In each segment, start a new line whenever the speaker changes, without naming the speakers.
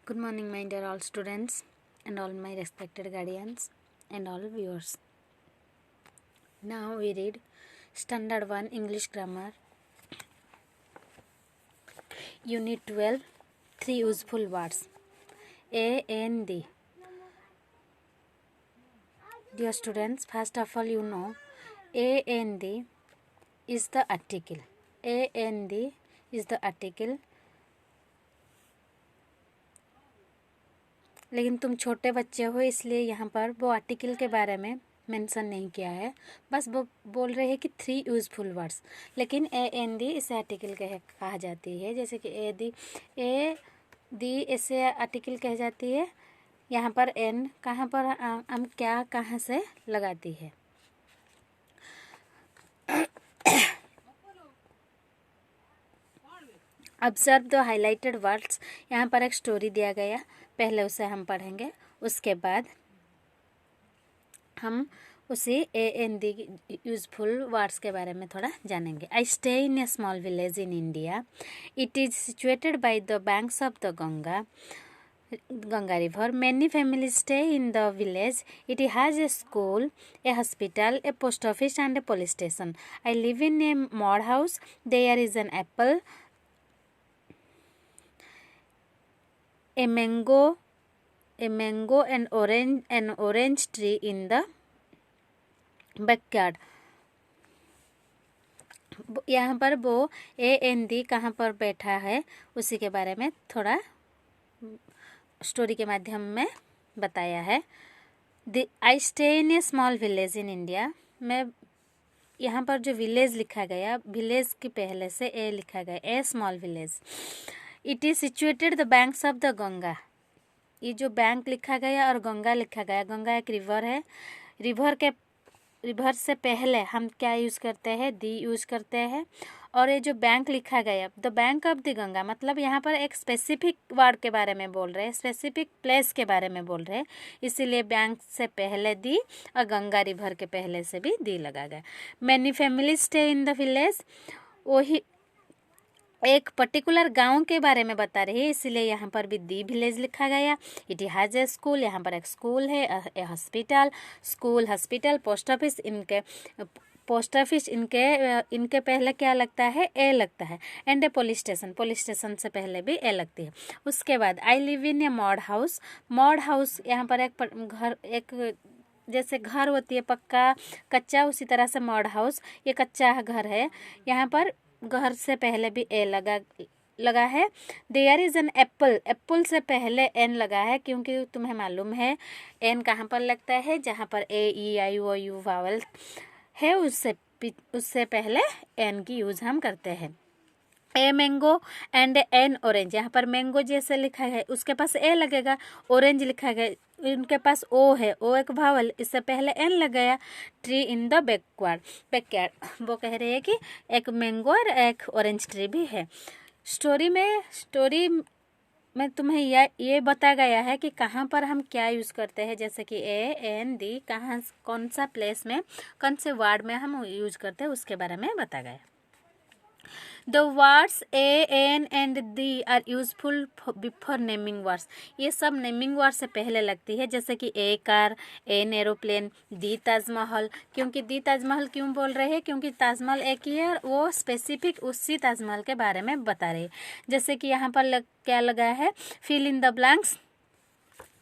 Good morning, my dear all students and all my respected guardians and all viewers. Now we read Standard 1 English Grammar, Unit 12, 3 useful words. A, N, D. Dear students, first of all you know A, N, D is the article. A, N, D is the article. लेकिन तुम छोटे बच्चे हो इसलिए यहाँ पर वो article के बारे में मेंशन नहीं किया है, बस वो बोल रहे हैं कि 3 यूजफुल वर्ड्स। लेकिन ए एन दी इसे आर्टिकल कहा जाती है, जैसे कि ए दी इसे आर्टिकल कह जाती है। यहाँ पर एन कहाँ पर हम क्या कहाँ से लगाती है। Observe the highlighted words. यहाँ पर एक स्टोरी दिया गया, पहले उसे हम पढ़ेंगे, उसके बाद हम उसी A N the useful words के बारे में थोड़ा जानेंगे। I stay in A small village in India. It is situated by the banks of the Ganga river. Many families stay in the village. It has a school, a hospital, a post office and a police station. I live in a mud house. There is an apple, a mango and orange tree in the backyard. यहाँ पर वो A N D कहाँ पर बैठा है उसी के बारे में थोड़ा स्टोरी के माध्यम में बताया है। I stay in A small village in India. मैं यहाँ पर जो विलेज लिखा गया, विलेज के पहले से ए लिखा गया, a small village. It is situated the banks of the Ganga. ये जो बैंक लिखा गया और गंगा लिखा गया, गंगा एक रिवर है। रिवर से पहले हम क्या यूज़ करते हैं, दी यूज़ करते हैं। और ये जो बैंक लिखा गया, the bank of the Ganga, मतलब यहाँ पर एक स्पेसिफिक वर्ड के बारे में बोल रहे हैं, स्पेसिफिक प्लेस के बारे में बोल रहे हैं, इसीलिए बैंक से पहले दी और गंगा रिवर के पहले से भी दी लगा गया। Many family stay in the village, वही एक पर्टिकुलर गांव के बारे में बता रही है, इसीलिए यहाँ पर भी दी विलेज लिखा गया। इट हैज़ ए स्कूल, यहाँ पर एक स्कूल है, a hospital, school, hospital, post office. Post office इनके पहले क्या लगता है, ए लगता है। एंड ए पुलिस स्टेशन से पहले भी ए लगती है। उसके बाद I live in A mod house. Mod house यहाँ पर एक घर, एक जैसे घर होती है पक्का कच्चा, उसी तरह से मॉड हाउस ये कच्चा घर है। यहाँ पर घर से पहले भी ए लगा है। There is an apple, apple से पहले एन लगा है, क्योंकि तुम्हें मालूम है एन कहाँ पर लगता है, जहाँ पर ए ई आई ओ यू वावल है उससे पहले एन की यूज हम करते हैं। A mango and N orange, यहाँ पर मैंगो जैसे लिखा है उसके पास ए लगेगा, ऑरेंज लिखा गया उनके पास ओ है, ओ एक भावल, इससे पहले एन लग गया। ट्री इन द बैकयार्ड, वो कह रहे हैं कि एक मैंगो और एक ऑरेंज ट्री भी है। स्टोरी में तुम्हें ये बताया गया है कि कहाँ पर हम क्या यूज़ करते हैं, जैसे कि ए एन दी कहाँ, कौन सा प्लेस में, कौन से वर्ड में हम यूज करते हैं उसके बारे में बताया गया। The words a, n and the are useful before naming words. ये सब नेमिंग वर्ड से पहले लगती है, जैसे कि ए कार, एन एरोप्लेन, दी ताजमहल। क्योंकि दी ताजमहल क्यों बोल रहे हैं, क्योंकि ताजमहल एक ही है और वो स्पेसिफिक उसी ताजमहल के बारे में बता रहे हैं। जैसे कि यहाँ पर क्या लगा है, fill in the blanks.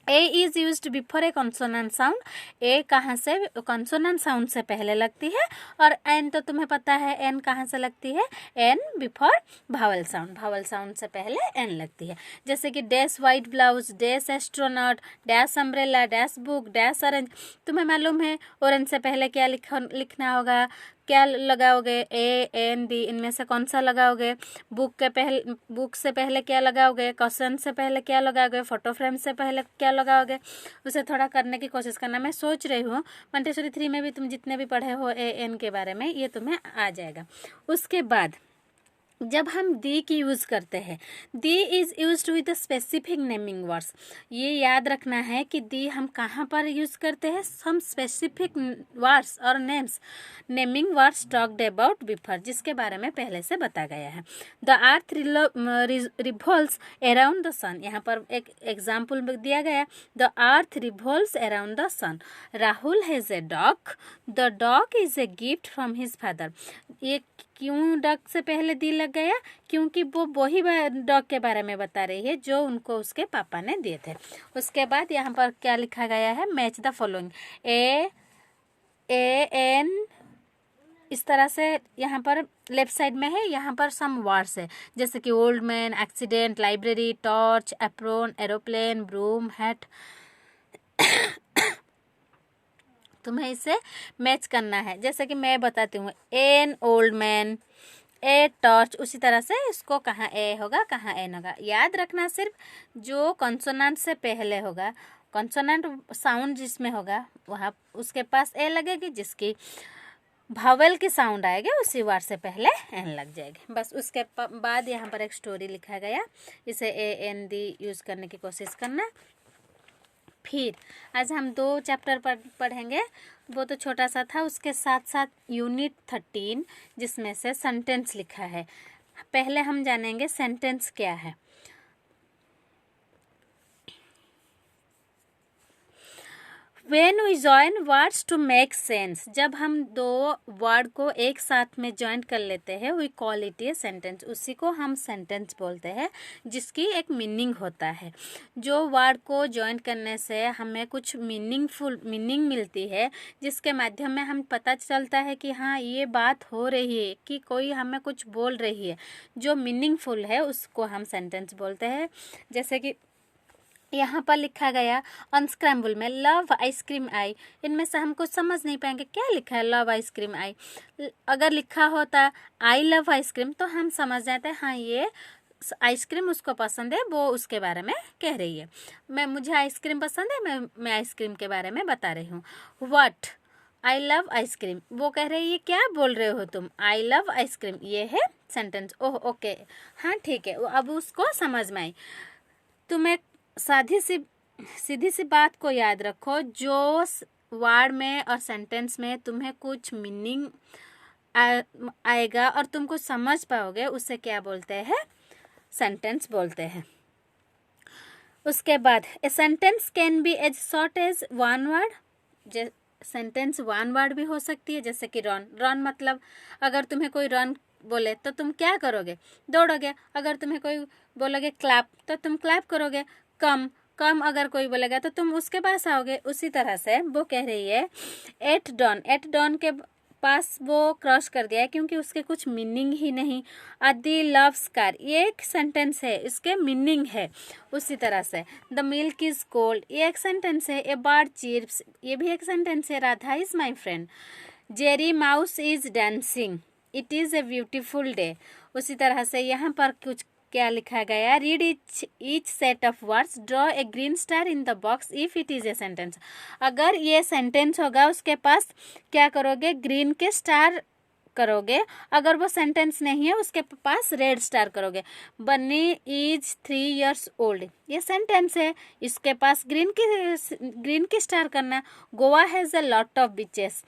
A is use before a consonant sound. A कहाँ से, कॉन्सोनेंट साउंड से पहले लगती है। और एन तो तुम्हें पता है एन कहाँ से लगती है, an before Bhawal sound, Bhawal sound से पहले एन लगती है। जैसे कि dash white blouse, dash astronaut, dash umbrella, dash book, dash orange. तुम्हें मालूम है ऑरेंज से पहले क्या लिखना होगा, क्या लगाओगे, ए एन डी, इनमें से कौन सा लगाओगे। बुक से पहले क्या लगाओगे, क्वेश्चन से पहले क्या लगाओगे, फोटो फ्रेम से पहले क्या लगाओगे। उसे थोड़ा करने की कोशिश करना। मैं सोच रही हूँ मंटेश्वरी 3 में भी तुम जितने भी पढ़े हो ए एन के बारे में, ये तुम्हें आ जाएगा। उसके बाद जब हम दी की यूज़ करते हैं, the is used with specific naming words. ये याद रखना है कि दी हम कहाँ पर यूज़ करते हैं, हम स्पेसिफिक वर्ड्स और naming words talked about before, जिसके बारे में पहले से बता गया है। The earth revolves around the sun, यहाँ पर एक एग्जाम्पल दिया गया, the earth revolves around the sun. Rahul has a dog, the dog is a gift from his father. ये क्यों डॉग से पहले दी लग गया, क्योंकि वो वही डॉग के बारे में बता रही है जो उनको उसके पापा ने दिए थे। उसके बाद यहाँ पर क्या लिखा गया है, मैच द फॉलोइंग, एन, इस तरह से यहाँ पर लेफ्ट साइड में है, यहाँ पर सम वर्ड्स है जैसे कि old man, accident, library, torch, apron, aeroplane, broom, hat. तुम्हें इसे मैच करना है, जैसे कि मैं बताती हूँ, an old man, a torch, उसी तरह से इसको कहाँ ए होगा कहाँ एन होगा। याद रखना सिर्फ जो कॉन्सोनेंट से पहले होगा, कॉन्सोनेंट साउंड जिसमें होगा वहाँ उसके पास ए लगेगी, जिसकी भावेल की साउंड आएगी उसी वर्ड से पहले एन लग जाएगी। बस उसके बाद यहाँ पर एक स्टोरी लिखा गया, इसे ए एन दी यूज़ करने की कोशिश करना। फिर आज हम 2 चैप्टर पढ़ेंगे, वो तो छोटा सा था, उसके साथ साथ यूनिट 13 जिसमें से सेंटेंस लिखा है। पहले हम जानेंगे सेंटेंस क्या है। When we join words to make sense, जब हम 2 वर्ड को एक साथ में ज्वाइन कर लेते हैं, we call it a sentence, उसी को हम सेंटेंस बोलते हैं, जिसकी एक मीनिंग होता है। जो वर्ड को ज्वाइन करने से हमें कुछ मीनिंग मिलती है, जिसके माध्यम में हम पता चलता है कि हाँ ये बात हो रही है, कि कोई हमें कुछ बोल रही है, जो मीनिंगफुल है उसको हम सेंटेंस बोलते हैं। जैसे कि यहाँ पर लिखा गया अनस्क्रैम्बल में लव आइसक्रीम आई, इनमें से हम कुछ समझ नहीं पाएंगे क्या लिखा है लव आइसक्रीम आई। अगर लिखा होता आई लव आइसक्रीम तो हम समझ जाते हैं हाँ ये आइसक्रीम उसको पसंद है, वो उसके बारे में कह रही है। मुझे आइसक्रीम पसंद है, मैं आइसक्रीम के बारे में बता रही हूँ। व्हाट, आई लव आइसक्रीम, वो कह रही है क्या बोल रहे हो तुम, आई लव आइसक्रीम, ये है सेंटेंस। ओह ओके, हाँ ठीक है, अब उसको समझ में आई। तुम्हें सीधी सी बात को याद रखो, जो वर्ड में और सेंटेंस में तुम्हें कुछ मीनिंग आएगा और तुम कुछ समझ पाओगे, उसे क्या बोलते हैं, सेंटेंस बोलते हैं। उसके बाद a sentence can be as short as 1 word, sentence 1 word भी हो सकती है, जैसे कि रन मतलब अगर तुम्हें कोई रन बोले तो तुम क्या करोगे, दौड़ोगे। अगर तुम्हें कोई बोलोगे क्लैप तो तुम क्लैप करोगे। कम अगर कोई बोलेगा तो तुम उसके पास आओगे। उसी तरह से वो कह रही है एट डॉन के पास वो क्रॉस कर दिया है क्योंकि उसके कुछ मीनिंग ही नहीं। आदि लव्स कार, ये एक सेंटेंस है, इसके मीनिंग है। उसी तरह से द मिल्क इज कोल्ड, ये एक सेंटेंस है। ए बर्ड चिर्प्स, ये भी एक सेंटेंस है। Radha is my friend. Jerry mouse is dancing, it is a beautiful day. उसी तरह से यहाँ पर कुछ क्या लिखा गया, read each set of words, draw a green star in the box if it is a sentence. अगर ये सेंटेंस होगा उसके पास क्या करोगे, ग्रीन के स्टार करोगे। अगर वो सेंटेंस नहीं है उसके पास रेड स्टार करोगे। बन्नी इज 3 years ओल्ड, ये सेंटेंस है, इसके पास ग्रीन की स्टार करना। Goa has a lot of beaches,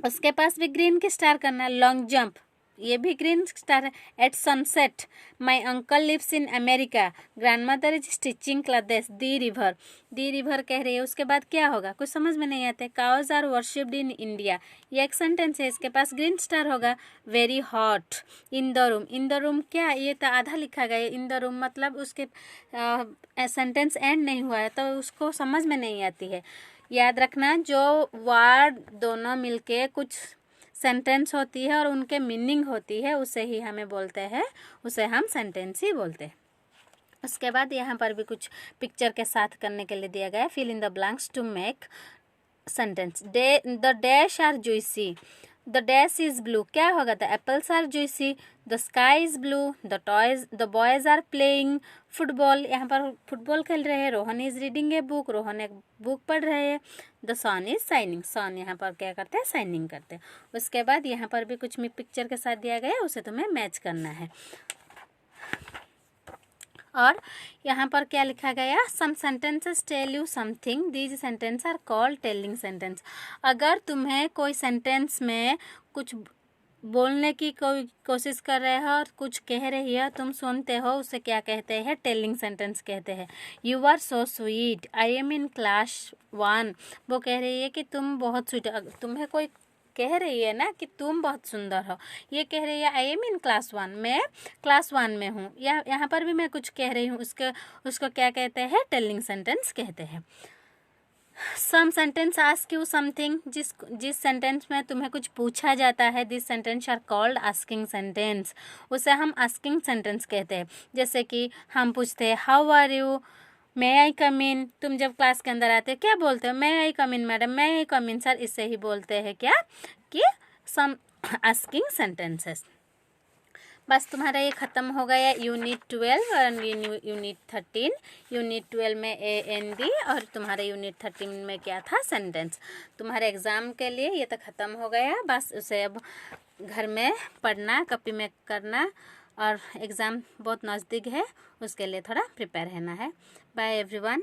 उसके पास भी ग्रीन की स्टार करना। लॉन्ग जंप, ये भी ग्रीन स्टार है। At sunset, my uncle lives in America, grandmother is stitching clothes. The river कह रही है, उसके बाद क्या होगा कुछ समझ में नहीं आते। Cows are worshipped in India, ये एक सेंटेंस है, इसके पास ग्रीन स्टार होगा। Very hot. In the room क्या, ये तो आधा लिखा गया। इन द रूम मतलब उसके सेंटेंस एंड नहीं हुआ है तो उसको समझ में नहीं आती है। याद रखना जो वर्ड दोनों मिलके कुछ सेंटेंस होती है और उनके मीनिंग होती है, उसे ही हमें बोलते हैं, उसे हम सेंटेंस ही बोलते हैं। उसके बाद यहाँ पर भी कुछ पिक्चर के साथ करने के लिए दिया गया है। Fill in the blanks to make sentence. The dash are juicy, the dash is blue, क्या होगा? The apples are juicy, the sky is blue, the boys are playing football, यहाँ पर फुटबॉल खेल रहे हैं। Rohan is reading a book, Rohan एक book पढ़ रहे हैं। The sun is shining, sun यहाँ पर क्या करते हैं? शाइनिंग करते हैं। उसके बाद यहाँ पर भी कुछ भी पिक्चर के साथ दिया गया है, उसे तुम्हें मैच करना है। और यहाँ पर क्या लिखा गया? Some sentences tell you something, these sentence are called telling sentence. अगर तुम्हें कोई सेंटेंस में कुछ बोलने की कोई कोशिश कर रहे हो और कुछ कह रही है, तुम सुनते हो, उसे क्या कहते हैं? टेलिंग सेंटेंस कहते हैं। You are so sweet, I am in class 1, वो कह रही है कि तुम बहुत स्वीट, तुम्हें कोई कह रही है ना कि तुम बहुत सुंदर हो, ये कह रही है आई एम इन क्लास 1, मैं क्लास 1 में हूँ, या यहाँ पर भी मैं कुछ कह रही हूँ, उसको क्या कहते हैं? टेलिंग सेंटेंस कहते हैं। Some sentence ask you something, जिस सेंटेंस में तुम्हें कुछ पूछा जाता है, this sentence are called asking sentence, उसे हम आस्किंग सेंटेंस कहते हैं। जैसे कि हम पूछते हैं हाउ आर यू, मे आई कम इन, तुम जब क्लास के अंदर आते हो क्या बोलते हो? मे आई कम इन मैडम, मे आई कम इन सर, इससे ही बोलते हैं क्या? कि सम आस्किंग सेंटेंसेस। बस तुम्हारा ये ख़त्म हो गया यूनिट 12 और यूनिट 13। यूनिट 12 में AND और तुम्हारे यूनिट 13 में क्या था? सेंटेंस। तुम्हारे एग्ज़ाम के लिए ये तो ख़त्म हो गया, बस उसे अब घर में पढ़ना, कॉपी में करना, और एग्ज़ाम बहुत नज़दीक है, उसके लिए थोड़ा प्रिपेयर रहना है। Bye everyone.